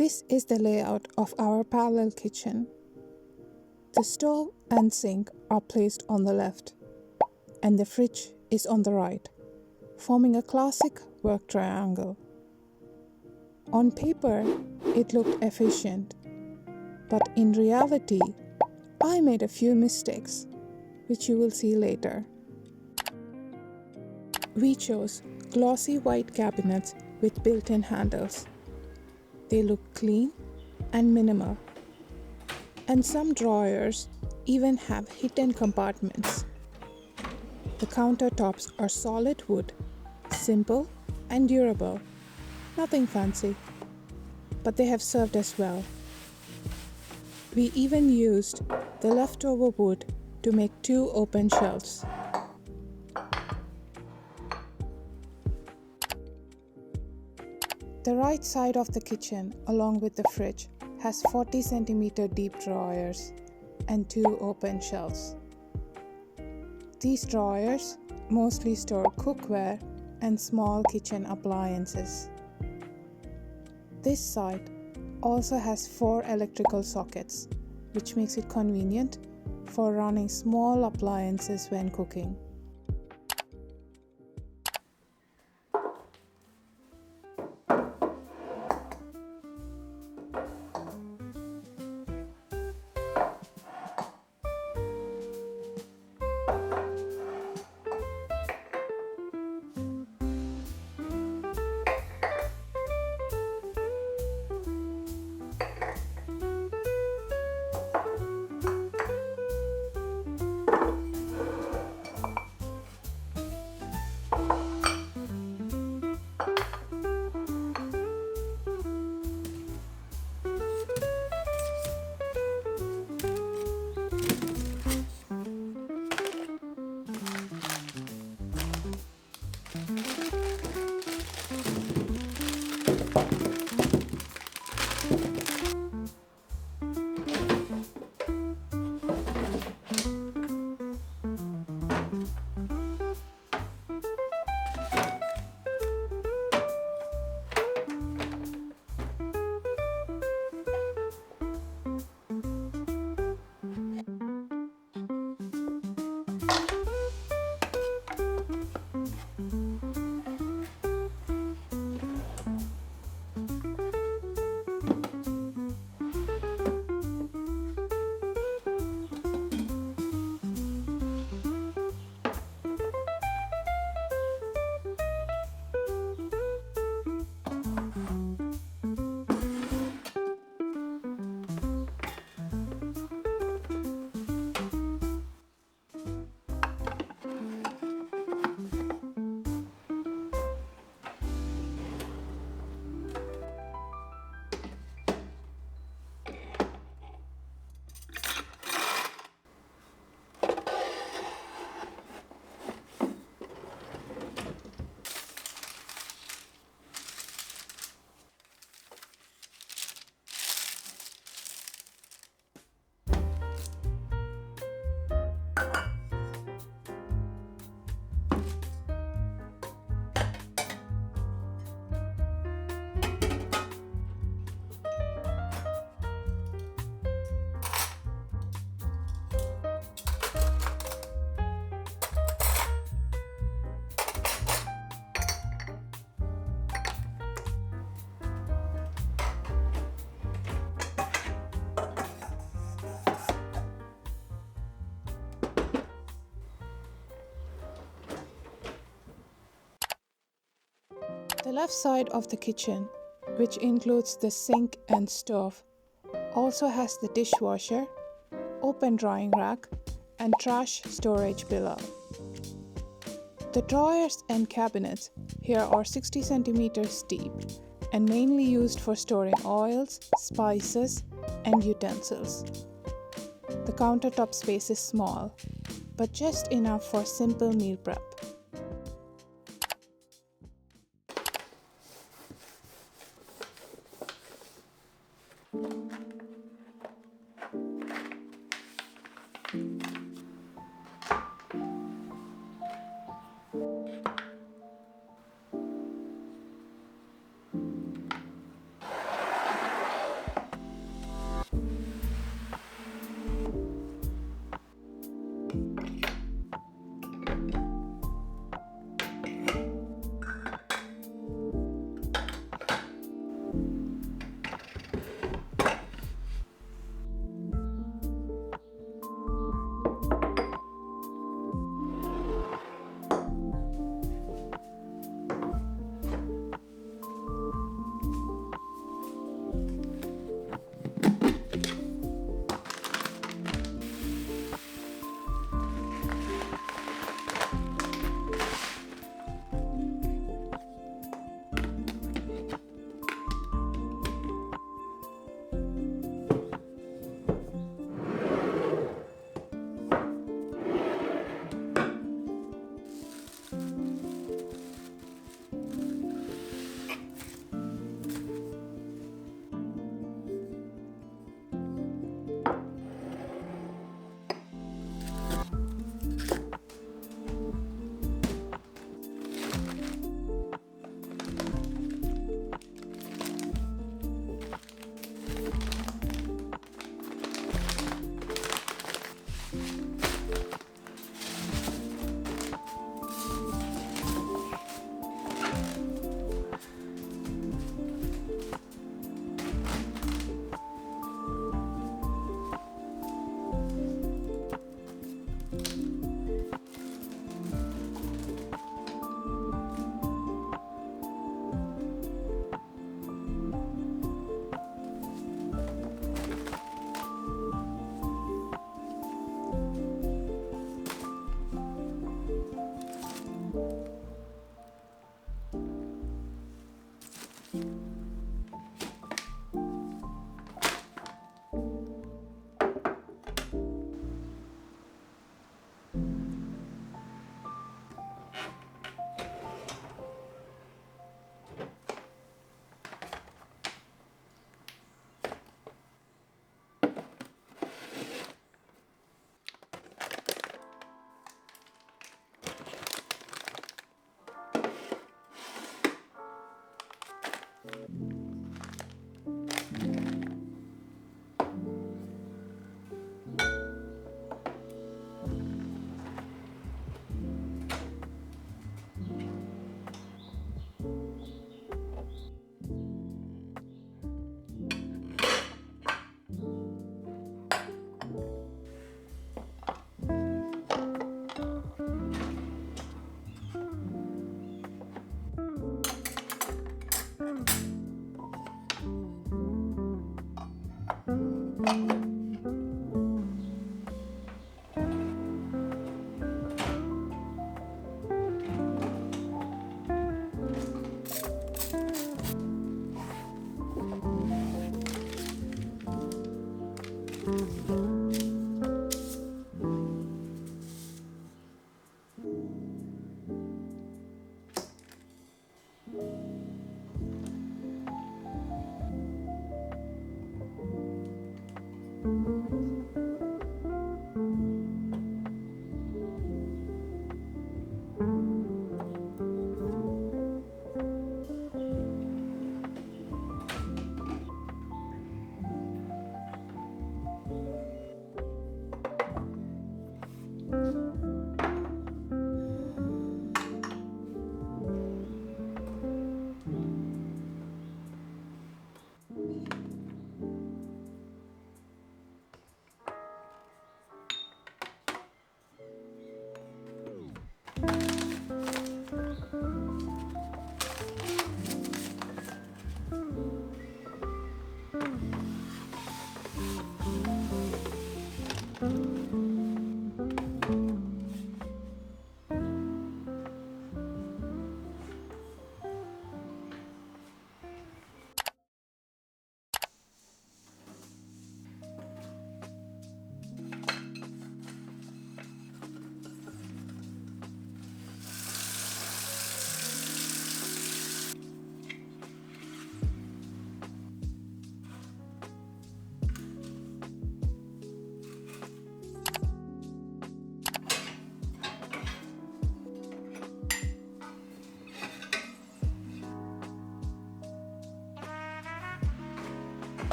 This is the layout of our parallel kitchen. The stove and sink are placed on the left, and the fridge is on the right, forming a classic work triangle. On paper, it looked efficient, but in reality, I made a few mistakes, which you will see later. We chose glossy white cabinets with built-in handles. They look clean and minimal, and some drawers even have hidden compartments. The countertops are solid wood, simple and durable, nothing fancy, but they have served us well. We even used the leftover wood to make 2 open shelves. The right side of the kitchen, along with the fridge, has 40 cm deep drawers and 2 open shelves. These drawers mostly store cookware and small kitchen appliances. This side also has 4 electrical sockets, which makes it convenient for running small appliances when cooking. The left side of the kitchen, which includes the sink and stove, also has the dishwasher, open drying rack, and trash storage below. The drawers and cabinets here are 60 centimeters deep and mainly used for storing oils, spices, and utensils. The countertop space is small, but just enough for simple meal prep.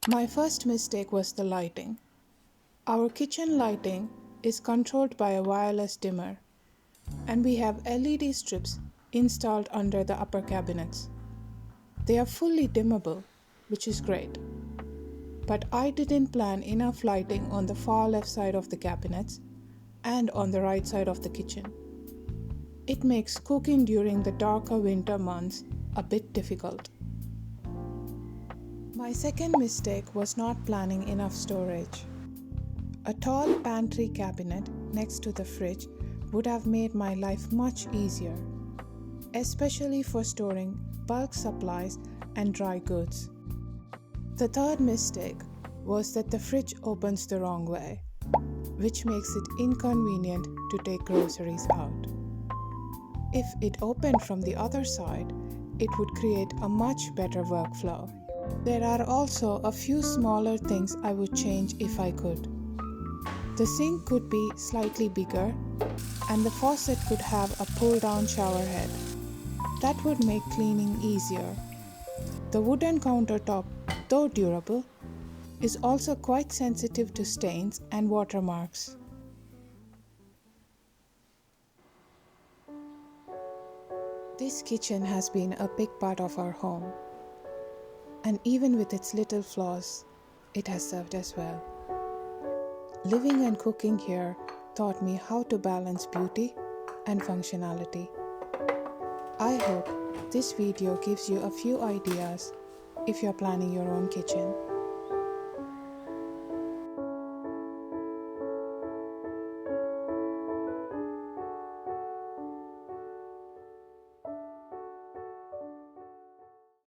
My first mistake was the lighting. Our kitchen lighting is controlled by a wireless dimmer, and we have LED strips installed under the upper cabinets. They are fully dimmable, which is great. But I didn't plan enough lighting on the far left side of the cabinets and on the right side of the kitchen. It makes cooking during the darker winter months a bit difficult. My second mistake was not planning enough storage. A tall pantry cabinet next to the fridge would have made my life much easier, especially for storing bulk supplies and dry goods. The third mistake was that the fridge opens the wrong way, which makes it inconvenient to take groceries out. If it opened from the other side, it would create a much better workflow. There are also a few smaller things I would change if I could. The sink could be slightly bigger, and the faucet could have a pull-down shower head. That would make cleaning easier. The wooden countertop, though durable, is also quite sensitive to stains and watermarks. This kitchen has been a big part of our home, and even with its little flaws, it has served us well. Living and cooking here taught me how to balance beauty and functionality. I hope this video gives you a few ideas if you're planning your own kitchen.